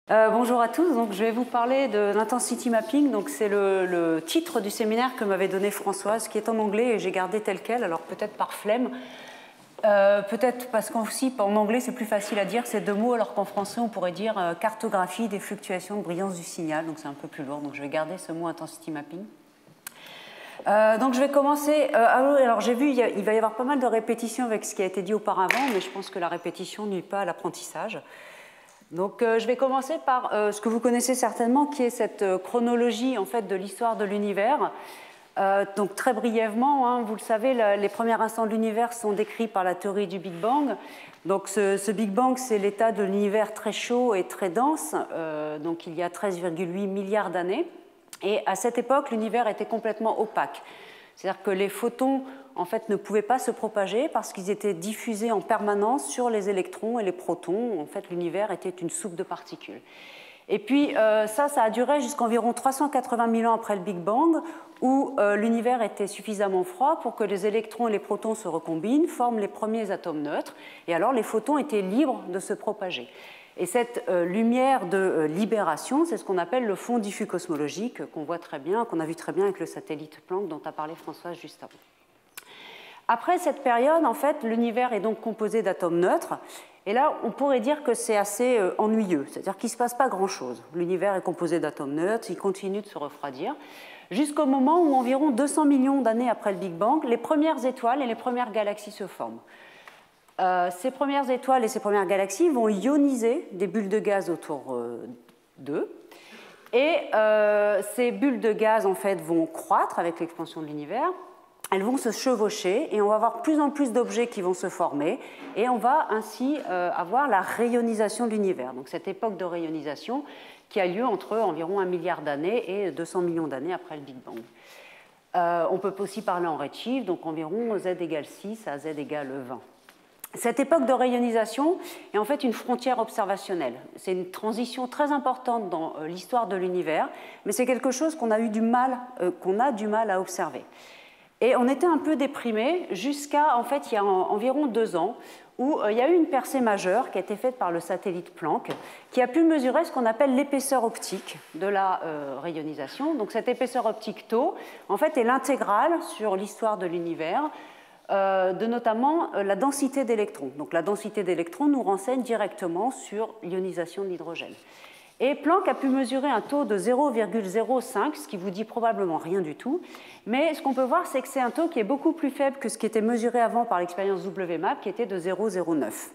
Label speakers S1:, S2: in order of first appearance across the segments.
S1: Bonjour à tous, donc je vais vous parler de l'intensity mapping. C'est le titre du séminaire que m'avait donné Françoise, qui est en anglais et j'ai gardé tel quel, alors peut-être par flemme, peut-être parce qu'aussi en anglais c'est plus facile à dire ces deux mots, alors qu'en français on pourrait dire cartographie des fluctuations de brillance du signal, donc c'est un peu plus lourd, donc je vais garder ce mot intensity mapping. Donc je vais commencer. Alors j'ai vu, il va y avoir pas mal de répétitions avec ce qui a été dit auparavant, mais je pense que la répétition nuit pas à l'apprentissage. Donc je vais commencer par ce que vous connaissez certainement, qui est cette chronologie en fait, de l'histoire de l'univers. Donc très brièvement, vous le savez, les premiers instants de l'univers sont décrits par la théorie du Big Bang. Donc ce Big Bang, c'est l'état de l'univers très chaud et très dense, donc il y a 13,8 milliards d'années. Et à cette époque, l'univers était complètement opaque. C'est-à-dire que les photons en fait, ne pouvaient pas se propager parce qu'ils étaient diffusés en permanence sur les électrons et les protons. En fait, l'univers était une soupe de particules. Et puis ça a duré jusqu'environ 380 000 ans après le Big Bang, où l'univers était suffisamment froid pour que les électrons et les protons se recombinent, forment les premiers atomes neutres, et alors les photons étaient libres de se propager. Et cette lumière de libération, c'est ce qu'on appelle le fond diffus cosmologique, qu'on voit très bien, qu'on a vu très bien avec le satellite Planck dont a parlé Françoise juste avant. Après cette période, en fait, l'univers est donc composé d'atomes neutres. Et là, on pourrait dire que c'est assez ennuyeux, c'est-à-dire qu'il ne se passe pas grand-chose. L'univers est composé d'atomes neutres, il continue de se refroidir, jusqu'au moment où, environ 200 millions d'années après le Big Bang, les premières étoiles et les premières galaxies se forment. Ces premières étoiles et ces premières galaxies vont ioniser des bulles de gaz autour d'eux. Et ces bulles de gaz, en fait, vont croître avec l'expansion de l'univers. Elles vont se chevaucher et on va avoir de plus en plus d'objets qui vont se former et on va ainsi avoir la rayonisation de l'univers. Donc cette époque de rayonisation qui a lieu entre environ 1 milliard d'années et 200 millions d'années après le Big Bang. On peut aussi parler en redshift, donc environ z égale 6 à z égale 20. Cette époque de rayonisation est en fait une frontière observationnelle. C'est une transition très importante dans l'histoire de l'univers, mais c'est quelque chose qu'on a du mal à observer. Et on était un peu déprimé jusqu'à, en fait, il y a environ 2 ans, où il y a eu une percée majeure qui a été faite par le satellite Planck, qui a pu mesurer ce qu'on appelle l'épaisseur optique de la rayonisation. Donc cette épaisseur optique tau, en fait, est l'intégrale sur l'histoire de l'univers, de notamment la densité d'électrons. Donc la densité d'électrons nous renseigne directement sur l'ionisation de l'hydrogène. Et Planck a pu mesurer un taux de 0,05, ce qui vous dit probablement rien du tout. Mais ce qu'on peut voir, c'est que c'est un taux qui est beaucoup plus faible que ce qui était mesuré avant par l'expérience WMAP, qui était de 0,09.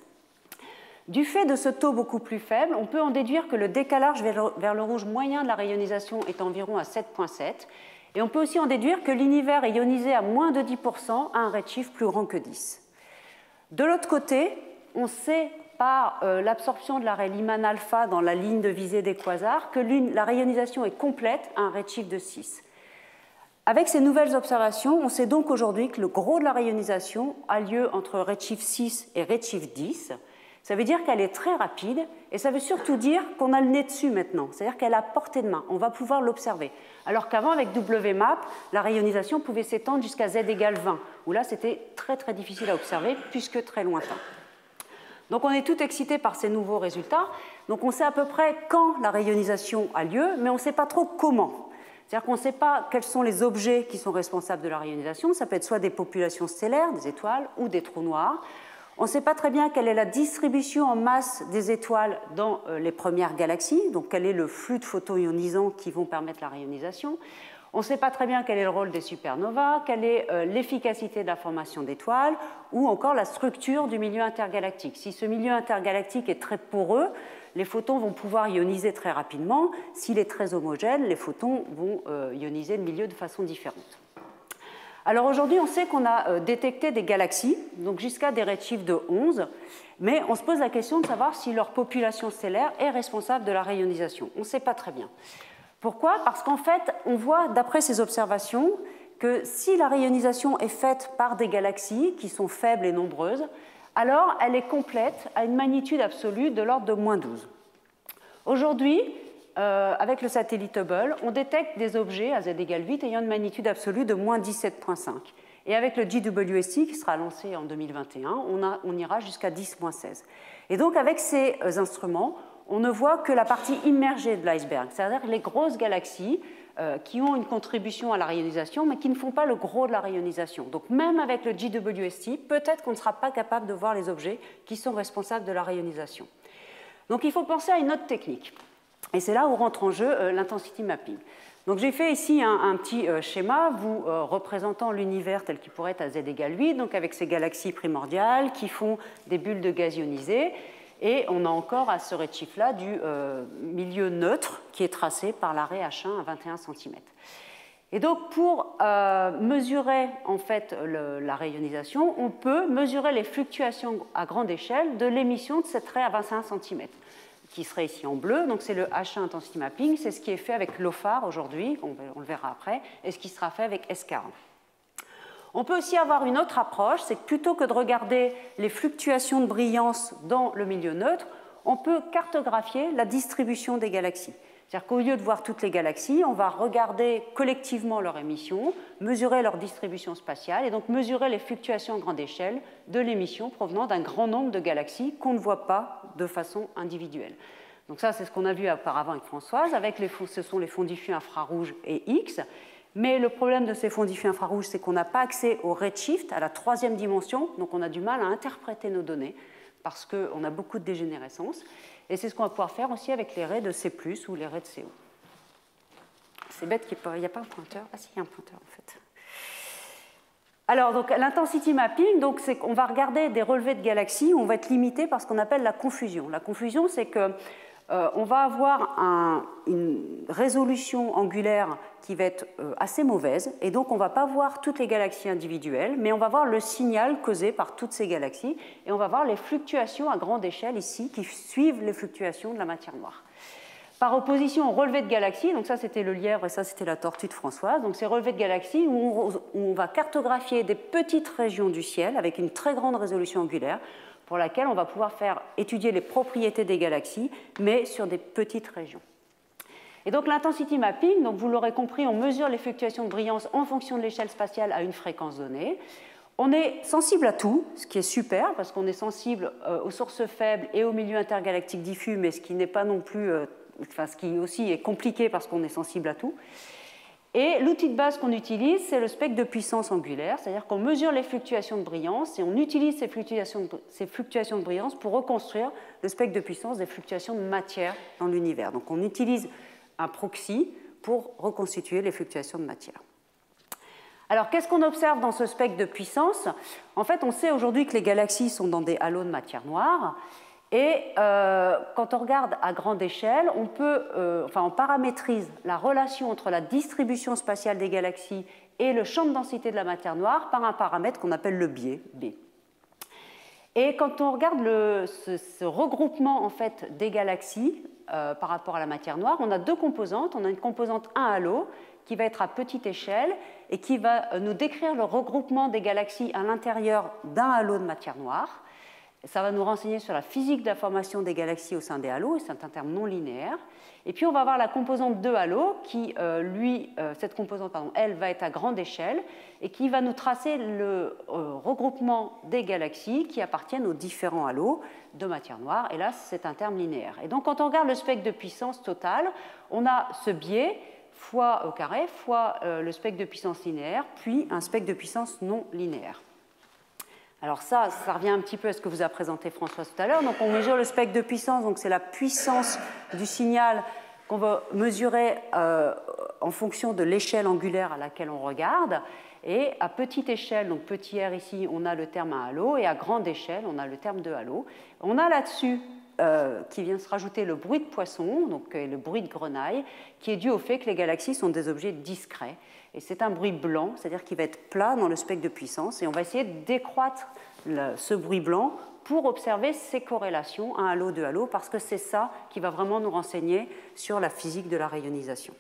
S1: Du fait de ce taux beaucoup plus faible, on peut en déduire que le décalage vers le rouge moyen de la rayonisation est environ à 7,7. Et on peut aussi en déduire que l'univers est ionisé à moins de 10% à un redshift plus grand que 10. De l'autre côté, on sait par l'absorption de la raie Lyman alpha dans la ligne de visée des quasars que la rayonisation est complète à un redshift de 6. Avec ces nouvelles observations, on sait donc aujourd'hui que le gros de la rayonisation a lieu entre redshift 6 et redshift 10. Ça veut dire qu'elle est très rapide et ça veut surtout dire qu'on a le nez dessus maintenant, c'est-à-dire qu'elle est à portée de main, on va pouvoir l'observer. Alors qu'avant, avec WMAP, la rayonisation pouvait s'étendre jusqu'à z égale 20, où là c'était très très difficile à observer puisque très lointain. Donc on est tout excité par ces nouveaux résultats. Donc on sait à peu près quand la rayonisation a lieu, mais on ne sait pas trop comment. C'est-à-dire qu'on ne sait pas quels sont les objets qui sont responsables de la rayonisation. Ça peut être soit des populations stellaires, des étoiles, ou des trous noirs. On ne sait pas très bien quelle est la distribution en masse des étoiles dans les premières galaxies, donc quel est le flux de photons ionisants qui vont permettre la rayonisation. On ne sait pas très bien quel est le rôle des supernovas, quelle est l'efficacité de la formation d'étoiles, ou encore la structure du milieu intergalactique. Si ce milieu intergalactique est très poreux, les photons vont pouvoir ioniser très rapidement. S'il est très homogène, les photons vont ioniser le milieu de façon différente. Alors aujourd'hui, on sait qu'on a détecté des galaxies, donc jusqu'à des redshifts de 11, mais on se pose la question de savoir si leur population stellaire est responsable de la rayonisation. On ne sait pas très bien. Pourquoi ? Parce qu'en fait, on voit, d'après ces observations, que si la rayonisation est faite par des galaxies qui sont faibles et nombreuses, alors elle est complète à une magnitude absolue de l'ordre de moins 12. Aujourd'hui, avec le satellite Hubble, on détecte des objets à z égale 8 ayant une magnitude absolue de moins 17,5. Et avec le JWST, qui sera lancé en 2021, on ira jusqu'à 10-16. Et donc, avec ces instruments, on ne voit que la partie immergée de l'iceberg, c'est-à-dire les grosses galaxies qui ont une contribution à la rayonisation, mais qui ne font pas le gros de la rayonisation. Donc même avec le JWST, peut-être qu'on ne sera pas capable de voir les objets qui sont responsables de la rayonisation. Donc il faut penser à une autre technique. Et c'est là où rentre en jeu l'intensity mapping. Donc j'ai fait ici un petit schéma vous représentant l'univers tel qu'il pourrait être à z égale 8, donc avec ces galaxies primordiales qui font des bulles de gaz ionisé. Et on a encore à ce redshift-là du milieu neutre qui est tracé par l'arrêt H1 à 21 cm. Et donc pour mesurer en fait la rayonisation, on peut mesurer les fluctuations à grande échelle de l'émission de cet ray à 21 cm, qui serait ici en bleu. Donc c'est le H1 Intensity Mapping, c'est ce qui est fait avec LOFAR aujourd'hui, on le verra après, et ce qui sera fait avec SCARA. On peut aussi avoir une autre approche, c'est que plutôt que de regarder les fluctuations de brillance dans le milieu neutre, on peut cartographier la distribution des galaxies. C'est-à-dire qu'au lieu de voir toutes les galaxies, on va regarder collectivement leur émission, mesurer leur distribution spatiale et donc mesurer les fluctuations à grande échelle de l'émission provenant d'un grand nombre de galaxies qu'on ne voit pas de façon individuelle. Donc ça, c'est ce qu'on a vu auparavant avec Françoise, ce sont les fonds diffus infrarouges et X. Mais le problème de ces fonds diffus infrarouges, c'est qu'on n'a pas accès au redshift, à la troisième dimension, donc on a du mal à interpréter nos données parce qu'on a beaucoup de dégénérescence. Et c'est ce qu'on va pouvoir faire aussi avec les rays de C+, ou les rays de CO. C'est bête qu'il n'y a pas un pointeur. Ah si, il y a un pointeur en fait. Alors, donc, l'intensity mapping, c'est qu'on va regarder des relevés de galaxies où on va être limité par ce qu'on appelle la confusion. La confusion, c'est que on va avoir une résolution angulaire qui va être assez mauvaise, et donc on ne va pas voir toutes les galaxies individuelles, mais on va voir le signal causé par toutes ces galaxies, et on va voir les fluctuations à grande échelle ici, qui suivent les fluctuations de la matière noire. Par opposition au relevé de galaxies, donc ça c'était le lièvre et ça c'était la tortue de Françoise, donc ces relevés de galaxies où on va cartographier des petites régions du ciel avec une très grande résolution angulaire, pour laquelle on va pouvoir faire étudier les propriétés des galaxies, mais sur des petites régions. Et donc l'intensity mapping, donc vous l'aurez compris, on mesure les fluctuations de brillance en fonction de l'échelle spatiale à une fréquence donnée. On est sensible à tout, ce qui est super, parce qu'on est sensible aux sources faibles et au milieu intergalactique diffus, mais ce qui n'est pas non plus, ce qui aussi est compliqué parce qu'on est sensible à tout. Et l'outil de base qu'on utilise, c'est le spectre de puissance angulaire, c'est-à-dire qu'on mesure les fluctuations de brillance et on utilise ces fluctuations de brillance pour reconstruire le spectre de puissance des fluctuations de matière dans l'univers. Donc on utilise un proxy pour reconstituer les fluctuations de matière. Alors qu'est-ce qu'on observe dans ce spectre de puissance? En fait, on sait aujourd'hui que les galaxies sont dans des halos de matière noire. Et quand on regarde à grande échelle, on paramétrise la relation entre la distribution spatiale des galaxies et le champ de densité de la matière noire par un paramètre qu'on appelle le biais, B. Et quand on regarde ce regroupement en fait, des galaxies par rapport à la matière noire, on a deux composantes. On a une composante 1 halo qui va être à petite échelle et qui va nous décrire le regroupement des galaxies à l'intérieur d'un halo de matière noire. Ça va nous renseigner sur la physique de la formation des galaxies au sein des halos, et c'est un terme non linéaire. Et puis on va avoir la composante 2 halo, qui, cette composante, elle, va être à grande échelle, et qui va nous tracer le regroupement des galaxies qui appartiennent aux différents halos de matière noire, et là c'est un terme linéaire. Et donc quand on regarde le spectre de puissance totale, on a ce biais fois au carré, fois le spectre de puissance linéaire, puis un spectre de puissance non linéaire. Alors ça revient un petit peu à ce que vous a présenté François tout à l'heure. Donc on mesure le spectre de puissance, donc c'est la puissance du signal qu'on va mesurer en fonction de l'échelle angulaire à laquelle on regarde. Et à petite échelle, donc petit r ici, on a le terme 1 halo, et à grande échelle, on a le terme 2 halo. On a là-dessus qui vient se rajouter le bruit de poisson, donc le bruit de grenaille, qui est dû au fait que les galaxies sont des objets discrets. Et c'est un bruit blanc, c'est-à-dire qu'il va être plat dans le spectre de puissance, et on va essayer de décroître ce bruit blanc pour observer ces corrélations 1 halo, 2 halo, parce que c'est ça qui va vraiment nous renseigner sur la physique de la rayonisation.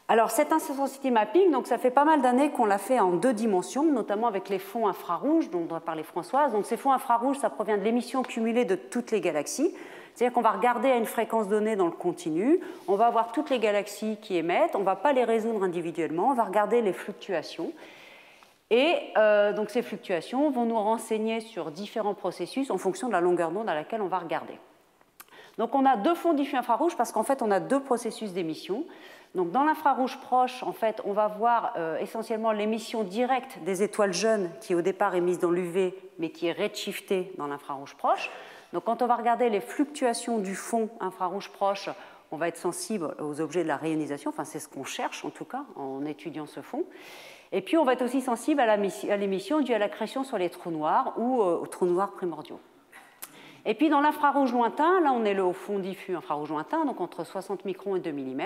S1: Alors cet intensity mapping, donc ça fait pas mal d'années qu'on l'a fait en 2 dimensions, notamment avec les fonds infrarouges dont doit parler Françoise. Donc ces fonds infrarouges, ça provient de l'émission cumulée de toutes les galaxies. C'est-à-dire qu'on va regarder à une fréquence donnée dans le continu, on va avoir toutes les galaxies qui émettent, on ne va pas les résoudre individuellement, on va regarder les fluctuations. Et donc ces fluctuations vont nous renseigner sur différents processus en fonction de la longueur d'onde à laquelle on va regarder. Donc on a deux fonds diffus infrarouges parce qu'en fait on a deux processus d'émission. Donc dans l'infrarouge proche, en fait, on va voir essentiellement l'émission directe des étoiles jeunes qui au départ émise dans l'UV mais qui est redshiftée dans l'infrarouge proche. Donc quand on va regarder les fluctuations du fond infrarouge proche, on va être sensible aux objets de la rayonisation, enfin c'est ce qu'on cherche en tout cas en étudiant ce fond. Et puis on va être aussi sensible à l'émission due à l'accrétion sur les trous noirs ou aux trous noirs primordiaux. Et puis dans l'infrarouge lointain, là on est au fond diffus infrarouge lointain, donc entre 60 microns et 2 mm.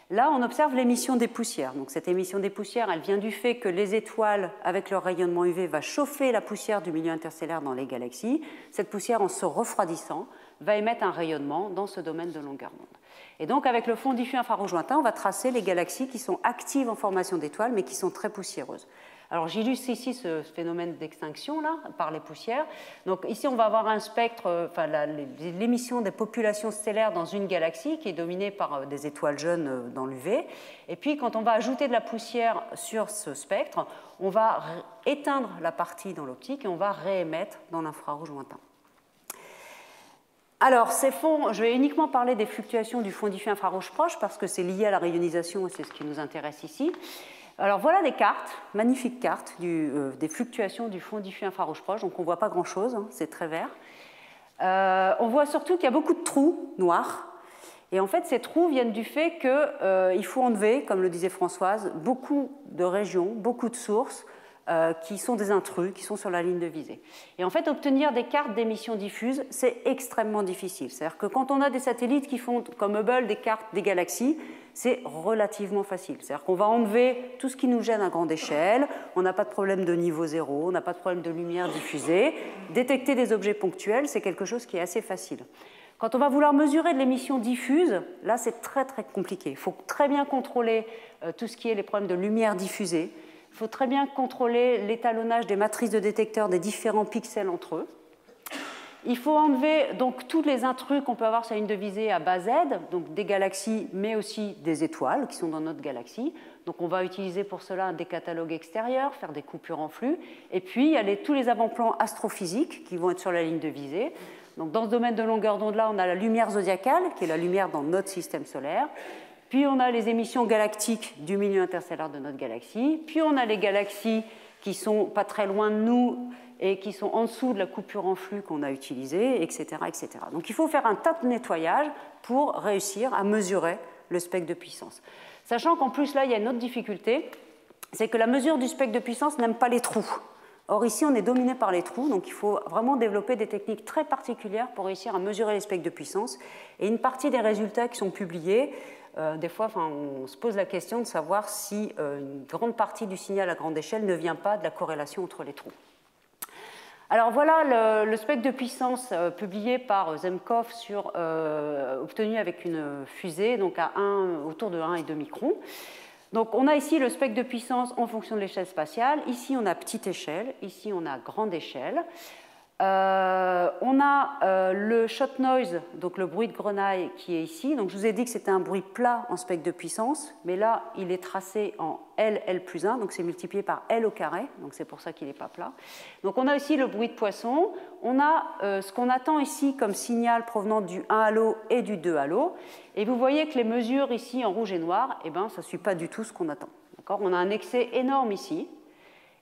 S1: Là on observe l'émission des poussières. Donc cette émission des poussières, elle vient du fait que les étoiles, avec leur rayonnement UV, va chauffer la poussière du milieu interstellaire dans les galaxies. Cette poussière, en se refroidissant, va émettre un rayonnement dans ce domaine de longueur d'onde. Et donc avec le fond diffus infrarouge lointain, on va tracer les galaxies qui sont actives en formation d'étoiles, mais qui sont très poussiéreuses. Alors j'illustre ici ce phénomène d'extinction là, par les poussières. Donc ici on va avoir un spectre, l'émission des populations stellaires dans une galaxie qui est dominée par des étoiles jeunes dans l'UV. Et puis quand on va ajouter de la poussière sur ce spectre, on va éteindre la partie dans l'optique et on va réémettre dans l'infrarouge lointain. Alors, ces fonds, je vais uniquement parler des fluctuations du fond diffus infrarouge proche parce que c'est lié à la rayonisation et c'est ce qui nous intéresse ici. Alors voilà des cartes, magnifiques cartes des fluctuations du fond diffus infrarouge proche. Donc on ne voit pas grand-chose, hein, c'est très vert. On voit surtout qu'il y a beaucoup de trous noirs. Et en fait, ces trous viennent du fait qu'il faut enlever, comme le disait Françoise, beaucoup de régions, beaucoup de sources qui sont des intrus, qui sont sur la ligne de visée. Et en fait, obtenir des cartes d'émission diffuse, c'est extrêmement difficile. C'est-à-dire que quand on a des satellites qui font, comme Hubble, des cartes des galaxies, c'est relativement facile. C'est-à-dire qu'on va enlever tout ce qui nous gêne à grande échelle, on n'a pas de problème de niveau zéro, on n'a pas de problème de lumière diffusée. Détecter des objets ponctuels, c'est quelque chose qui est assez facile. Quand on va vouloir mesurer de l'émission diffuse, là c'est très très compliqué. Il faut très bien contrôler tout ce qui est les problèmes de lumière diffusée. Il faut très bien contrôler l'étalonnage des matrices de détecteurs des différents pixels entre eux. Il faut enlever donc tous les intrus qu'on peut avoir sur la ligne de visée à bas Z, donc des galaxies, mais aussi des étoiles qui sont dans notre galaxie. Donc on va utiliser pour cela des catalogues extérieurs, faire des coupures en flux. Et puis il y a tous les avant-plans astrophysiques qui vont être sur la ligne de visée. Donc dans ce domaine de longueur d'onde-là, on a la lumière zodiacale, qui est la lumière dans notre système solaire. Puis on a les émissions galactiques du milieu interstellaire de notre galaxie. Puis on a les galaxies qui sont pas très loin de nous et qui sont en dessous de la coupure en flux qu'on a utilisée, etc., etc. Donc il faut faire un tas de nettoyage pour réussir à mesurer le spectre de puissance. Sachant qu'en plus là, il y a une autre difficulté, c'est que la mesure du spectre de puissance n'aime pas les trous. Or ici, on est dominé par les trous, donc il faut vraiment développer des techniques très particulières pour réussir à mesurer les spectres de puissance. Et une partie des résultats qui sont publiés, des fois, on se pose la question de savoir si une grande partie du signal à grande échelle ne vient pas de la corrélation entre les trous. Alors voilà le spectre de puissance publié par Zemkov obtenu avec une fusée donc autour de 1 et 2 microns. Donc on a ici le spectre de puissance en fonction de l'échelle spatiale. Ici on a petite échelle, ici on a grande échelle. On a le shot noise, donc le bruit de grenaille qui est ici. Donc je vous ai dit que c'était un bruit plat en spectre de puissance, mais là il est tracé en L plus 1, donc c'est multiplié par L au carré, donc c'est pour ça qu'il n'est pas plat. Donc on a aussi le bruit de poisson, on a ce qu'on attend ici comme signal provenant du 1 halo et du 2 halo, et vous voyez que les mesures ici en rouge et noir, eh ben, ça ne suit pas du tout ce qu'on attend. On a un excès énorme ici,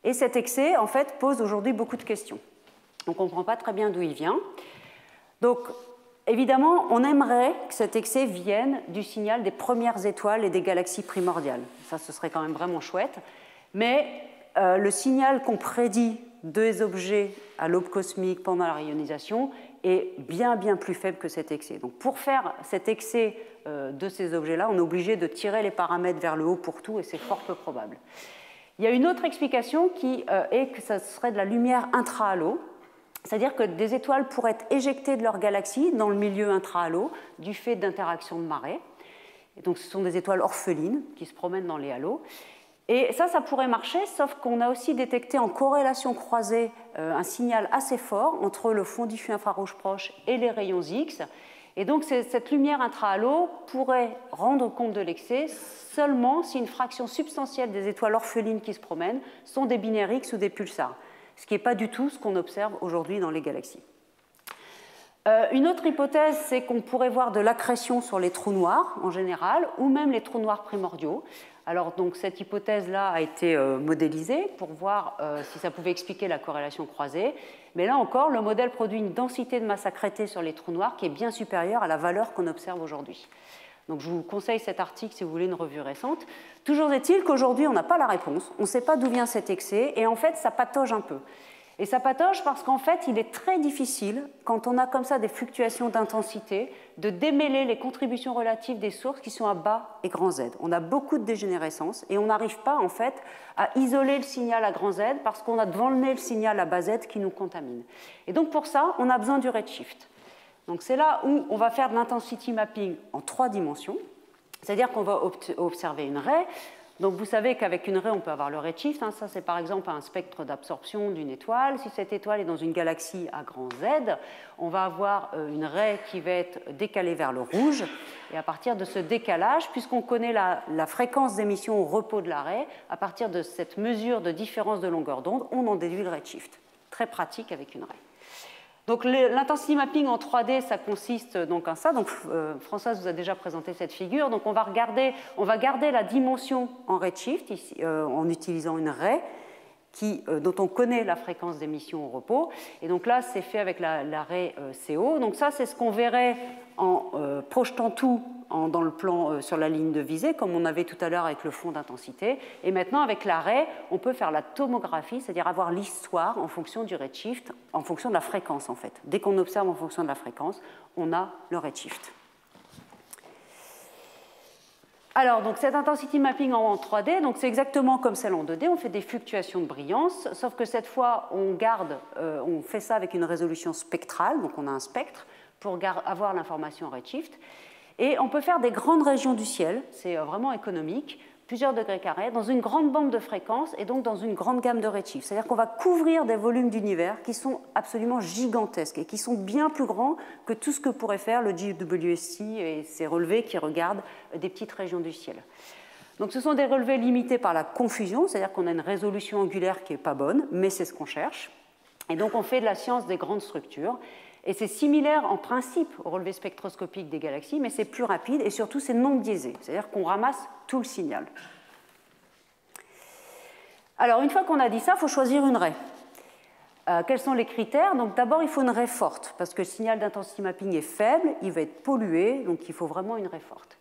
S1: et cet excès en fait pose aujourd'hui beaucoup de questions. On ne comprend pas très bien d'où il vient. Donc, évidemment, on aimerait que cet excès vienne du signal des premières étoiles et des galaxies primordiales. Ça, ce serait quand même vraiment chouette. Mais le signal qu'on prédit des objets à l'aube cosmique pendant la rayonisation est bien, bien plus faible que cet excès. Donc, pour faire cet excès de ces objets-là, on est obligé de tirer les paramètres vers le haut pour tout, et c'est fort peu probable. Il y a une autre explication qui est que ça serait de la lumière intra-halo. C'est-à-dire que des étoiles pourraient être éjectées de leur galaxie dans le milieu intra-halo du fait d'interactions de marée. Et donc ce sont des étoiles orphelines qui se promènent dans les halos. Et ça pourrait marcher, sauf qu'on a aussi détecté en corrélation croisée un signal assez fort entre le fond diffus infrarouge proche et les rayons X. Et donc cette lumière intra-halo pourrait rendre compte de l'excès seulement si une fraction substantielle des étoiles orphelines qui se promènent sont des binaires X ou des pulsars. Ce qui n'est pas du tout ce qu'on observe aujourd'hui dans les galaxies. Une autre hypothèse, c'est qu'on pourrait voir de l'accrétion sur les trous noirs en général, ou même les trous noirs primordiaux. Alors, donc, cette hypothèse-là a été modélisée pour voir si ça pouvait expliquer la corrélation croisée. Mais là encore, le modèle produit une densité de masse accrétée sur les trous noirs qui est bien supérieure à la valeur qu'on observe aujourd'hui. Donc, je vous conseille cet article si vous voulez une revue récente. Toujours est-il qu'aujourd'hui, on n'a pas la réponse, on ne sait pas d'où vient cet excès, et en fait, ça patauge un peu. Et ça patauge parce qu'en fait, il est très difficile, quand on a comme ça des fluctuations d'intensité, de démêler les contributions relatives des sources qui sont à bas et grand Z. On a beaucoup de dégénérescence et on n'arrive pas en fait à isoler le signal à grand Z parce qu'on a devant le nez le signal à bas Z qui nous contamine. Et donc pour ça, on a besoin du redshift. Donc c'est là où on va faire de l'intensity mapping en 3 dimensions, c'est-à-dire qu'on va observer une raie. Donc vous savez qu'avec une raie, on peut avoir le redshift. Ça, c'est par exemple un spectre d'absorption d'une étoile. Si cette étoile est dans une galaxie à grand Z, on va avoir une raie qui va être décalée vers le rouge. Et à partir de ce décalage, puisqu'on connaît la fréquence d'émission au repos de la raie, à partir de cette mesure de différence de longueur d'onde, on en déduit le redshift. Très pratique avec une raie. Donc l'intensity mapping en 3D, ça consiste donc en ça. Donc Françoise vous a déjà présenté cette figure. Donc on va garder la dimension en redshift ici, en utilisant une raie dont on connaît la fréquence d'émission au repos. Et donc là, c'est fait avec la raie CO. Donc ça, c'est ce qu'on verrait en projetant tout dans le plan sur la ligne de visée, comme on avait tout à l'heure avec le fond d'intensité. Et maintenant, avec la raie, on peut faire la tomographie, c'est-à-dire avoir l'histoire en fonction du redshift, en fonction de la fréquence en fait. Dès qu'on observe en fonction de la fréquence, on a le redshift. Alors, donc, cette intensity mapping en 3D, donc c'est exactement comme celle en 2D, on fait des fluctuations de brillance, sauf que cette fois, on fait ça avec une résolution spectrale, donc on a un spectre pour avoir l'information en redshift. Et on peut faire des grandes régions du ciel, c'est vraiment économique, plusieurs degrés carrés, dans une grande bande de fréquences et donc dans une grande gamme de redshift. C'est-à-dire qu'on va couvrir des volumes d'univers qui sont absolument gigantesques et qui sont bien plus grands que tout ce que pourrait faire le JWST et ses relevés qui regardent des petites régions du ciel. Donc ce sont des relevés limités par la confusion, c'est-à-dire qu'on a une résolution angulaire qui n'est pas bonne, mais c'est ce qu'on cherche. Et donc on fait de la science des grandes structures. Et c'est similaire en principe au relevé spectroscopique des galaxies, mais c'est plus rapide et surtout c'est non biaisé, c'est-à-dire qu'on ramasse tout le signal. Alors une fois qu'on a dit ça, il faut choisir une raie. Quels sont les critères? Donc d'abord il faut une raie forte, parce que le signal d'intensity mapping est faible, il va être pollué, donc il faut vraiment une raie forte.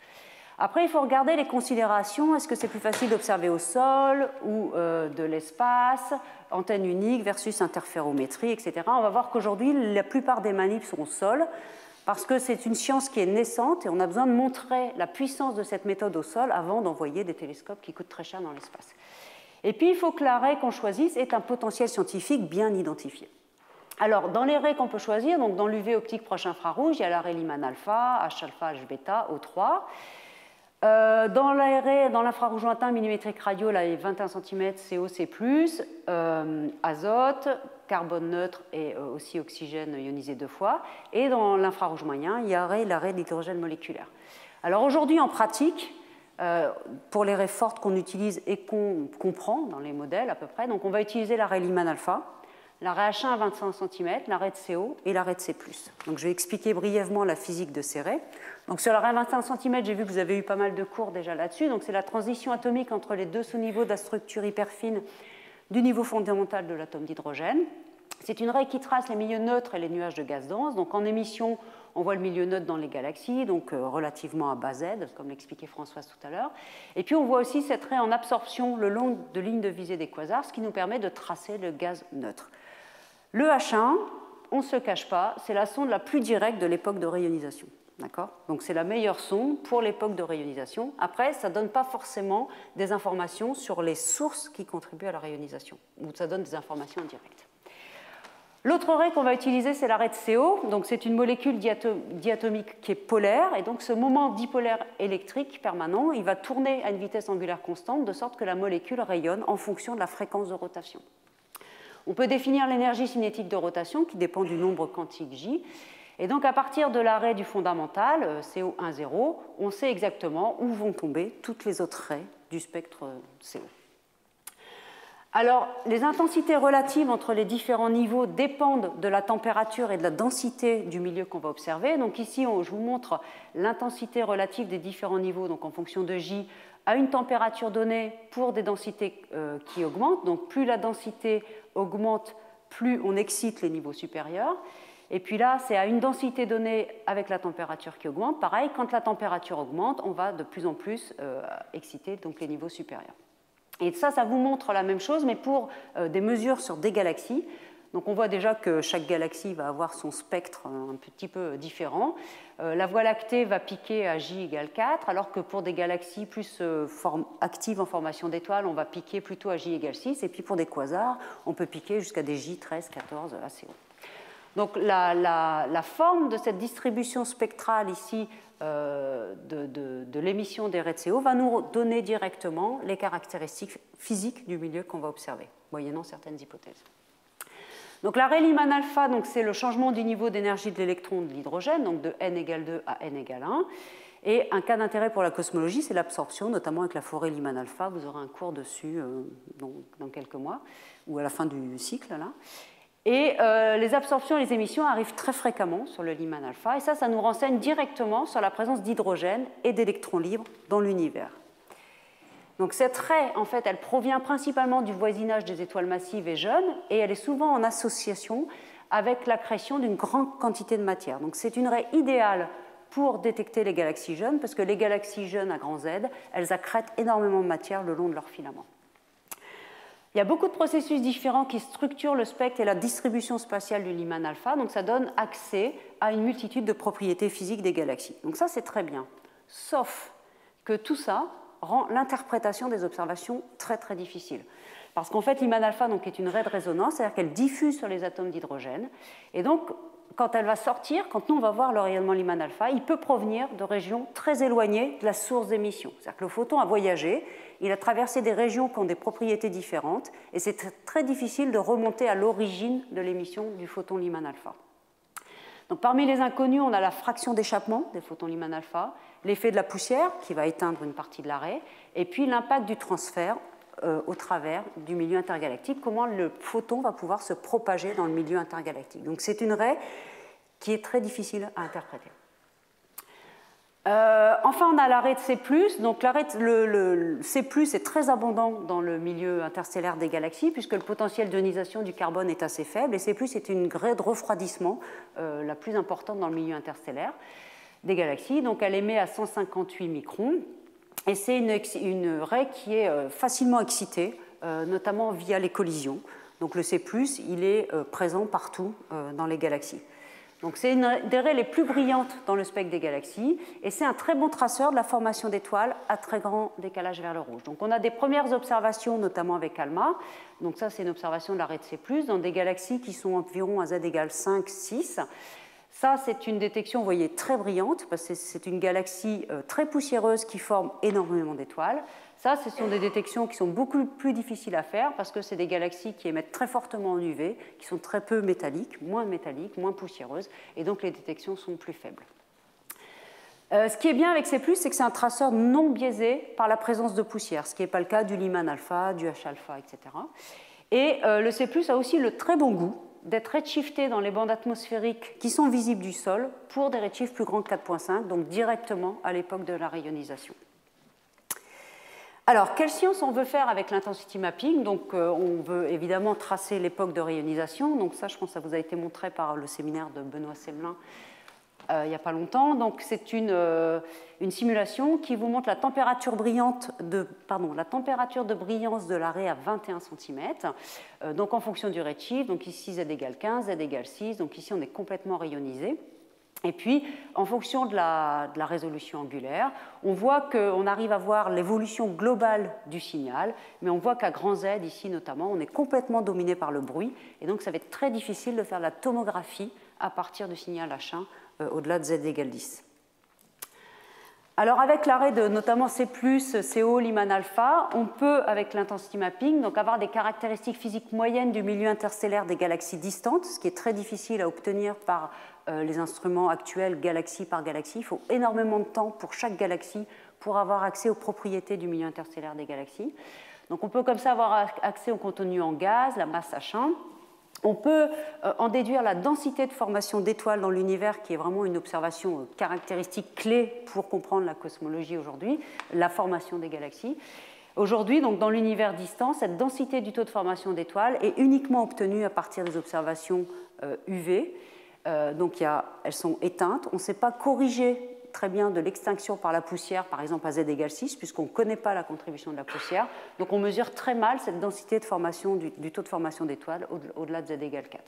S1: Après, il faut regarder les considérations. Est-ce que c'est plus facile d'observer au sol ou de l'espace, antenne unique versus interférométrie, etc. On va voir qu'aujourd'hui, la plupart des manips sont au sol parce que c'est une science qui est naissante et on a besoin de montrer la puissance de cette méthode au sol avant d'envoyer des télescopes qui coûtent très cher dans l'espace. Et puis, il faut que la raie qu'on choisisse ait un potentiel scientifique bien identifié. Alors, dans les raies qu'on peut choisir, donc dans l'UV optique proche infrarouge, il y a la raie Lyman alpha, H-alpha, H-bêta, O3. Dans l'infrarouge lointain millimétrique radio, là, les 21 cm, CO, C+, azote, carbone neutre et aussi oxygène ionisé 2 fois. Et dans l'infrarouge moyen, il y aurait la raie d'hydrogène moléculaire. Alors aujourd'hui, en pratique, pour les raies fortes qu'on utilise et qu'on comprend dans les modèles à peu près, donc on va utiliser la raie Lyman alpha, la raie H1 à 25 cm, la raie de CO et la raie de C+. Donc je vais expliquer brièvement la physique de ces raies. Donc sur la raie 25 cm, j'ai vu que vous avez eu pas mal de cours déjà là-dessus. Donc c'est la transition atomique entre les deux sous-niveaux de la structure hyperfine du niveau fondamental de l'atome d'hydrogène. C'est une raie qui trace les milieux neutres et les nuages de gaz dense. Donc en émission, on voit le milieu neutre dans les galaxies, donc relativement à bas Z, comme l'expliquait Françoise tout à l'heure. Et puis on voit aussi cette raie en absorption le long de lignes de visée des quasars, ce qui nous permet de tracer le gaz neutre. Le H1, on ne se cache pas, c'est la sonde la plus directe de l'époque de rayonisation. Donc c'est la meilleure sonde pour l'époque de rayonisation. Après, ça ne donne pas forcément des informations sur les sources qui contribuent à la rayonisation, ou ça donne des informations indirectes. L'autre raie qu'on va utiliser, c'est la raie de CO. Donc c'est une molécule diatomique qui est polaire, et donc ce moment dipolaire électrique permanent, il va tourner à une vitesse angulaire constante, de sorte que la molécule rayonne en fonction de la fréquence de rotation. On peut définir l'énergie cinétique de rotation qui dépend du nombre quantique J. Et donc à partir de l'arrêt du fondamental, CO1,0, on sait exactement où vont tomber toutes les autres raies du spectre CO. Alors, les intensités relatives entre les différents niveaux dépendent de la température et de la densité du milieu qu'on va observer. Donc ici, je vous montre l'intensité relative des différents niveaux, donc en fonction de J, à une température donnée pour des densités qui augmentent. Donc plus la densité augmente, plus on excite les niveaux supérieurs. Et puis là, c'est à une densité donnée avec la température qui augmente. Pareil, quand la température augmente, on va de plus en plus exciter donc, les niveaux supérieurs. Et ça vous montre la même chose, mais pour des mesures sur des galaxies. Donc on voit déjà que chaque galaxie va avoir son spectre un petit peu différent. La Voie lactée va piquer à J égale 4, alors que pour des galaxies plus actives en formation d'étoiles, on va piquer plutôt à J égale 6. Et puis pour des quasars, on peut piquer jusqu'à des J 13, 14, assez haut. Donc la forme de cette distribution spectrale ici de l'émission des raies de CO va nous donner directement les caractéristiques physiques du milieu qu'on va observer, moyennant certaines hypothèses. Donc la raie Lyman alpha, c'est le changement du niveau d'énergie de l'électron de l'hydrogène, donc de n égale 2 à n égale 1. Et un cas d'intérêt pour la cosmologie, c'est l'absorption, notamment avec la forêt Lyman alpha. Vous aurez un cours dessus dans quelques mois, ou à la fin du cycle, là. Et les absorptions et les émissions arrivent très fréquemment sur le Lyman alpha, et ça nous renseigne directement sur la présence d'hydrogène et d'électrons libres dans l'univers. Donc cette raie, en fait, elle provient principalement du voisinage des étoiles massives et jeunes, et elle est souvent en association avec l'accrétion d'une grande quantité de matière. Donc c'est une raie idéale pour détecter les galaxies jeunes, parce que les galaxies jeunes à grand Z, elles accrètent énormément de matière le long de leurs filaments. Il y a beaucoup de processus différents qui structurent le spectre et la distribution spatiale du Lyman alpha, donc ça donne accès à une multitude de propriétés physiques des galaxies. Donc ça, c'est très bien, sauf que tout ça rend l'interprétation des observations très très difficile. Parce qu'en fait, Lyman alpha est une raie de résonance, c'est-à-dire qu'elle diffuse sur les atomes d'hydrogène, et donc quand elle va sortir, quand nous on va voir le rayonnement Lyman alpha, il peut provenir de régions très éloignées de la source d'émission. C'est-à-dire que le photon a voyagé, il a traversé des régions qui ont des propriétés différentes, et c'est très difficile de remonter à l'origine de l'émission du photon Lyman alpha. Donc, parmi les inconnus, on a la fraction d'échappement des photons Lyman alpha, l'effet de la poussière qui va éteindre une partie de la raie, et puis l'impact du transfert au travers du milieu intergalactique, comment le photon va pouvoir se propager dans le milieu intergalactique. Donc c'est une raie qui est très difficile à interpréter. Enfin, on a la raie de C+. Donc le C+, est très abondant dans le milieu interstellaire des galaxies, puisque le potentiel d'ionisation du carbone est assez faible, et C+, est une raie de refroidissement la plus importante dans le milieu interstellaire des galaxies. Donc elle émet à 158 microns, et c'est une raie qui est facilement excitée, notamment via les collisions. Donc le C+, il est présent partout dans les galaxies. Donc c'est une des raies les plus brillantes dans le spectre des galaxies, et c'est un très bon traceur de la formation d'étoiles à très grand décalage vers le rouge. Donc on a des premières observations, notamment avec ALMA. Donc ça, c'est une observation de la raie de C+, dans des galaxies qui sont environ à Z égale 5, 6. Ça, c'est une détection, vous voyez, très brillante, parce que c'est une galaxie très poussiéreuse qui forme énormément d'étoiles. Ça, ce sont des détections qui sont beaucoup plus difficiles à faire, parce que c'est des galaxies qui émettent très fortement en UV, qui sont très peu métalliques, moins poussiéreuses, et donc les détections sont plus faibles. Ce qui est bien avec C+, c'est que c'est un traceur non biaisé par la présence de poussière, ce qui n'est pas le cas du Lyman alpha, du H alpha, etc. Et le C+, a aussi le très bon goût d'être redshifté dans les bandes atmosphériques qui sont visibles du sol pour des redshifts plus grands que 4,5, donc directement à l'époque de la rayonisation. Alors, quelle science on veut faire avec l'intensity mapping? Donc, on veut évidemment tracer l'époque de rayonisation. Donc ça, je pense que ça vous a été montré par le séminaire de Benoît Semelin il n'y a pas longtemps. Donc, c'est une simulation qui vous montre la température de brillance de la raie à 21 cm. Donc, en fonction du redshift. Donc, ici, Z égale 15, Z égale 6. Donc, ici, on est complètement rayonisé. Et puis, en fonction de la résolution angulaire, on voit qu'on arrive à voir l'évolution globale du signal, mais on voit qu'à grand Z, ici notamment, on est complètement dominé par le bruit, et donc ça va être très difficile de faire la tomographie à partir du signal H1 au-delà de Z égale 10. Alors avec l'arrêt de notamment C+, CO, Lyman alpha, on peut, avec l'intensity mapping, donc avoir des caractéristiques physiques moyennes du milieu interstellaire des galaxies distantes, ce qui est très difficile à obtenir par les instruments actuels, galaxie par galaxie. Il faut énormément de temps pour chaque galaxie pour avoir accès aux propriétés du milieu interstellaire des galaxies. Donc on peut comme ça avoir accès au contenu en gaz, la masse H1. On peut en déduire la densité de formation d'étoiles dans l'univers, qui est vraiment une observation caractéristique clé pour comprendre la cosmologie aujourd'hui, la formation des galaxies. Aujourd'hui, donc, dans l'univers distant, cette densité du taux de formation d'étoiles est uniquement obtenue à partir des observations UV. Donc elles sont éteintes. On ne sait pas corriger très bien de l'extinction par la poussière, par exemple à z égale 6, puisqu'on ne connaît pas la contribution de la poussière. Donc on mesure très mal cette densité de formation du taux de formation d'étoiles au-delà de z égale 4.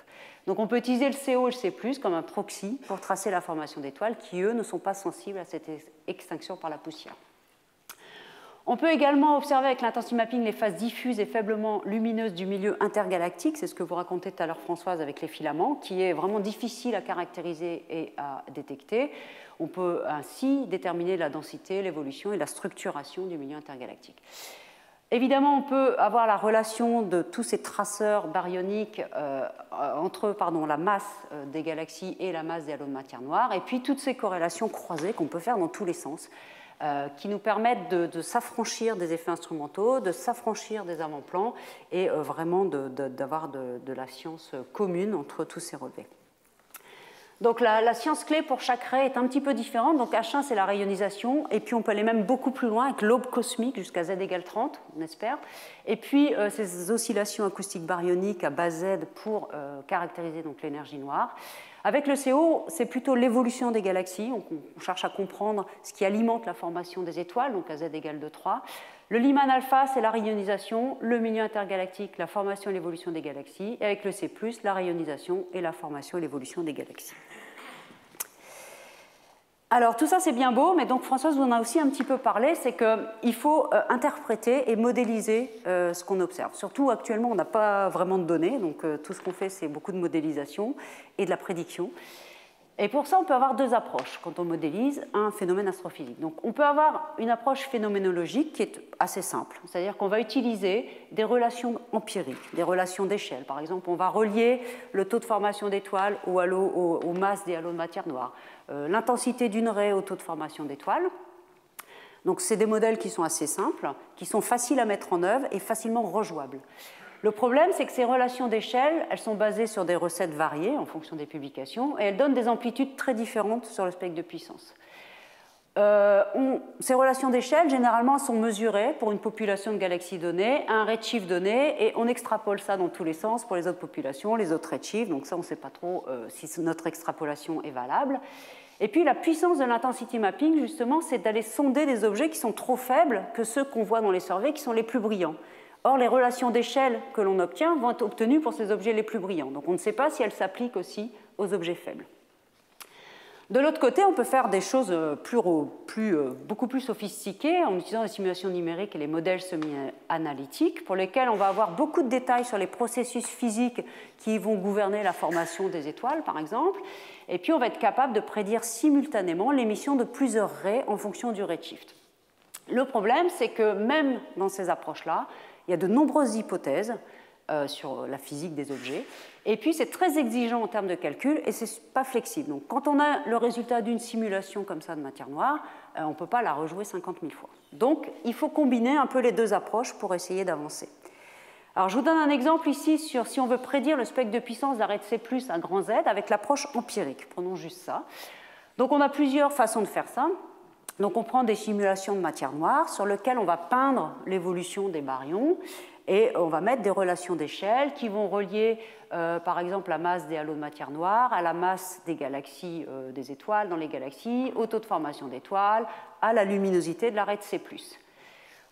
S1: Donc on peut utiliser le CO et le C+, comme un proxy pour tracer la formation d'étoiles qui, eux, ne sont pas sensibles à cette extinction par la poussière. On peut également observer avec l'intensity mapping les phases diffuses et faiblement lumineuses du milieu intergalactique, c'est ce que vous racontez tout à l'heure Françoise avec les filaments, qui est vraiment difficile à caractériser et à détecter. On peut ainsi déterminer la densité, l'évolution et la structuration du milieu intergalactique. Évidemment, on peut avoir la relation de tous ces traceurs baryoniques entre la masse des galaxies et la masse des halos de matière noire, et puis toutes ces corrélations croisées qu'on peut faire dans tous les sens, qui nous permettent de s'affranchir des effets instrumentaux, de s'affranchir des avant-plans et vraiment d'avoir de la science commune entre tous ces relevés. Donc la science clé pour chaque ray est un petit peu différente. Donc H1, c'est la rayonisation, et puis on peut aller même beaucoup plus loin avec l'aube cosmique jusqu'à z égale 30, on espère. Et puis ces oscillations acoustiques baryoniques à base Z pour caractériser l'énergie noire. Avec le CO, c'est plutôt l'évolution des galaxies. On cherche à comprendre ce qui alimente la formation des étoiles, donc à z égale 2,3. Le Lyman alpha, c'est la rayonisation, le milieu intergalactique, la formation et l'évolution des galaxies. Et avec le C+, la rayonisation et la formation et l'évolution des galaxies. Alors tout ça c'est bien beau, mais donc Françoise vous en a aussi un petit peu parlé, c'est qu'il faut interpréter et modéliser ce qu'on observe. Surtout actuellement on n'a pas vraiment de données, donc tout ce qu'on fait c'est beaucoup de modélisation et de la prédiction. Et pour ça on peut avoir deux approches quand on modélise un phénomène astrophysique. Donc on peut avoir une approche phénoménologique qui est assez simple, c'est-à-dire qu'on va utiliser des relations empiriques, des relations d'échelle. Par exemple on va relier le taux de formation d'étoiles aux masses des halos de matière noire. L'intensité d'une raie au taux de formation d'étoiles. Donc c'est des modèles qui sont assez simples, qui sont faciles à mettre en œuvre et facilement rejouables. Le problème, c'est que ces relations d'échelle, elles sont basées sur des recettes variées en fonction des publications et elles donnent des amplitudes très différentes sur le spectre de puissance. Ces relations d'échelle, généralement, sont mesurées pour une population de galaxies données, à un redshift donné, et on extrapole ça dans tous les sens pour les autres populations, les autres redshifts. Donc ça, on ne sait pas trop si notre extrapolation est valable. Et puis la puissance de l'intensity mapping, justement, c'est d'aller sonder des objets qui sont trop faibles que ceux qu'on voit dans les surveys qui sont les plus brillants. Or, les relations d'échelle que l'on obtient vont être obtenues pour ces objets les plus brillants. Donc on ne sait pas si elles s'appliquent aussi aux objets faibles. De l'autre côté, on peut faire des choses beaucoup plus sophistiquées en utilisant les simulations numériques et les modèles semi-analytiques pour lesquels on va avoir beaucoup de détails sur les processus physiques qui vont gouverner la formation des étoiles, par exemple. Et puis, on va être capable de prédire simultanément l'émission de plusieurs raies en fonction du redshift. Le problème, c'est que même dans ces approches-là, il y a de nombreuses hypothèses sur la physique des objets. Et puis, c'est très exigeant en termes de calcul et ce n'est pas flexible. Donc, quand on a le résultat d'une simulation comme ça de matière noire, on ne peut pas la rejouer 50 000 fois. Donc, il faut combiner un peu les deux approches pour essayer d'avancer. Alors, je vous donne un exemple ici sur si on veut prédire le spectre de puissance d'arrêt de C+, à grand Z avec l'approche empirique. Prenons juste ça. Donc, on a plusieurs façons de faire ça. Donc, on prend des simulations de matière noire sur lesquelles on va peindre l'évolution des baryons. Et on va mettre des relations d'échelle qui vont relier, par exemple, la masse des halos de matière noire à la masse des galaxies, des étoiles dans les galaxies, au taux de formation d'étoiles, à la luminosité de l'arrêt de C+.